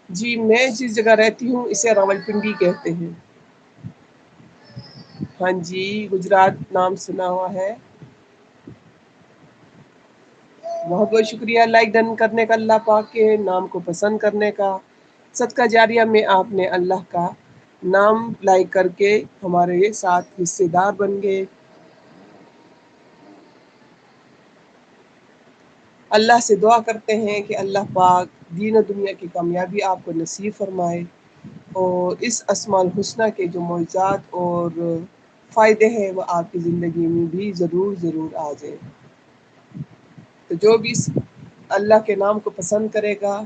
جی میں جس جگہ رہتی ہوں اسے راولپنڈی کہتے ہیں۔ ہاں جی گجرات نام سنا ہوا ہے۔ بہت بہت شکریہ لائک ڈن کرنے کا، اللہ پاک کے نام کو پسند کرنے کا۔ صدقہ جاریہ میں آپ نے اللہ کا نام لائک کر کے ہمارے ساتھ حصے دار بن گئے۔ اللہ سے دعا کرتے ہیں کہ اللہ پاک دین و دنیا کی کامیابی آپ کو نصیب فرمائے، اور اس اسماء الحسنہ کے جو معجزات اور فائدے ہیں وہ آپ کی زندگی میں بھی ضرور ضرور آ جائیں۔ تو جو بھی اللہ کے نام کو پسند کرے گا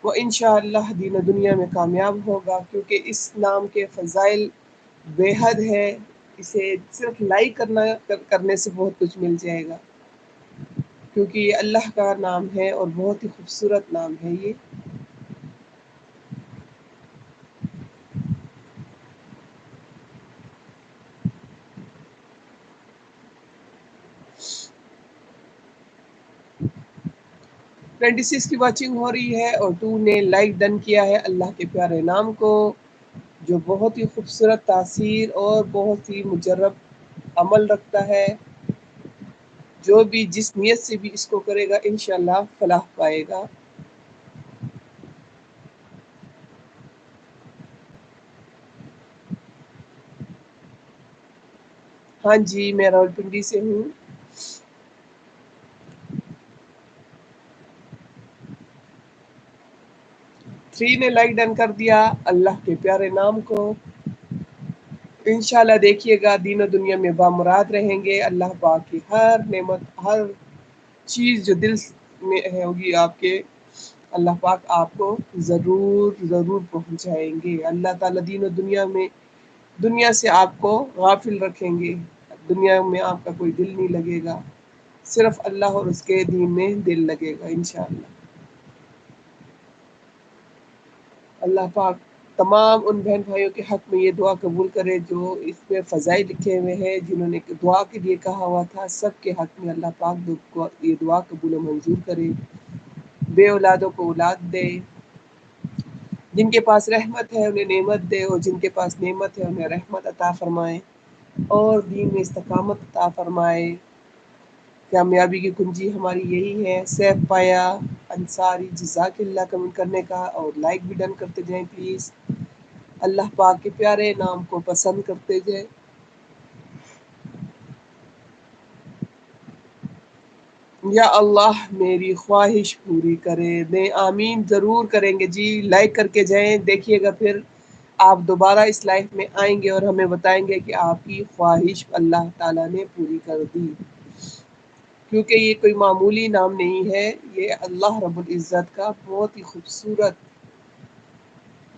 وہ انشاءاللہ دین و دنیا میں کامیاب ہوگا، کیونکہ اس نام کے فضائل بے حد ہے۔ اسے صرف لائک کرنے سے بہت کچھ مل جائے گا، کیونکہ یہ اللہ کا نام ہے اور بہت ہی خوبصورت نام ہے یہ۔ ٹوینٹی سکس کی واچنگ ہو رہی ہے اور 2 نے لائک ڈن کیا ہے اللہ کے پیارے نام کو، جو بہت ہی خوبصورت تاثیر اور بہت ہی مجرب عمل رکھتا ہے۔ جو بھی جس نیت سے بھی اس کو کرے گا انشاءاللہ فلاح پائے گا۔ ہاں جی میں راولپنڈی سے ہوں۔ 3 نے لائک ڈن کر دیا اللہ کے پیارے نام کو۔ انشاءاللہ دیکھیے گا دین و دنیا میں بامراد رہیں گے، اللہ پاک کی ہر نعمت، ہر چیز جو دل میں ہوگی آپ کے، اللہ پاک آپ کو ضرور ضرور پہنچائیں گے۔ اللہ تعالیٰ دین و دنیا میں دنیا سے آپ کو غافل رکھیں گے، دنیا میں آپ کا کوئی دل نہیں لگے گا، صرف اللہ اور اس کے دین میں دل لگے گا انشاءاللہ۔ اللہ پاک تمام ان بہن بھائیوں کے حق میں یہ دعا قبول کرے جو اس میں فضائل لکھے ہوئے ہیں، جنہوں نے دعا کے لیے کہا ہوا تھا، سب کے حق میں اللہ پاک یہ دعا قبول و منظور کرے، بے اولادوں کو اولاد دے، جن کے پاس رحمت ہے انہیں نعمت دے، اور جن کے پاس نعمت ہے انہیں رحمت عطا فرمائے، اور دین میں استقامت عطا فرمائے۔ کامیابی کی کنجی ہماری یہی ہے۔ سیف پایا انصاری جزاک اللہ کمنٹ کرنے کا، اور لائک بھی ڈن کرتے جائیں پلیز۔ اللہ پاک کے پیارے نام کو پسند کرتے جائیں۔ یا اللہ میری خواہش پوری کرے دیں، آمین ضرور کریں گے جی، لائک کر کے جائیں۔ دیکھیے گا پھر آپ دوبارہ اس لائف میں آئیں گے اور ہمیں بتائیں گے کہ آپ کی خواہش اللہ تعالیٰ نے پوری کر دی، کیونکہ یہ کوئی معمولی نام نہیں ہے، یہ اللہ رب العزت کا بہت ہی خوبصورت،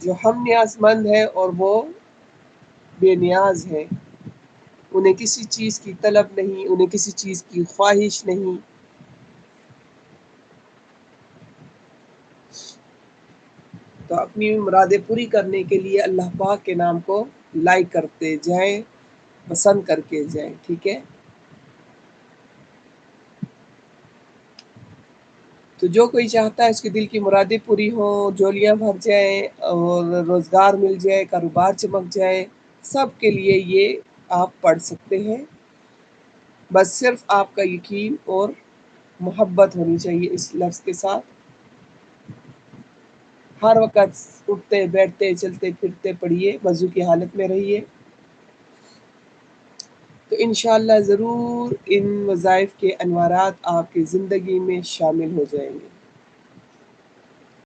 جو ہم نیاز مند ہے اور وہ بے نیاز ہے، انہیں کسی چیز کی طلب نہیں، انہیں کسی چیز کی خواہش نہیں۔ تو اپنی مرادیں پوری کرنے کے لیے اللہ پاک کے نام کو لائک کرتے جائیں، پسند کر کے جائیں، ٹھیک ہے۔ تو جو کوئی چاہتا ہے اس کے دل کی مرادیں پوری ہوں، جولیاں بھر جائیں اور روزگار مل جائے، کاروبار چمک جائے، سب کے لیے یہ آپ پڑھ سکتے ہیں۔ بس صرف آپ کا یقین اور محبت ہونی چاہیے اس لفظ کے ساتھ۔ ہر وقت اٹھتے بیٹھتے چلتے پھرتے پڑھیے، وضو کی حالت میں رہیے، تو انشاءاللہ ضرور ان وظائف کے انوارات آپ کی زندگی میں شامل ہو جائیں گے۔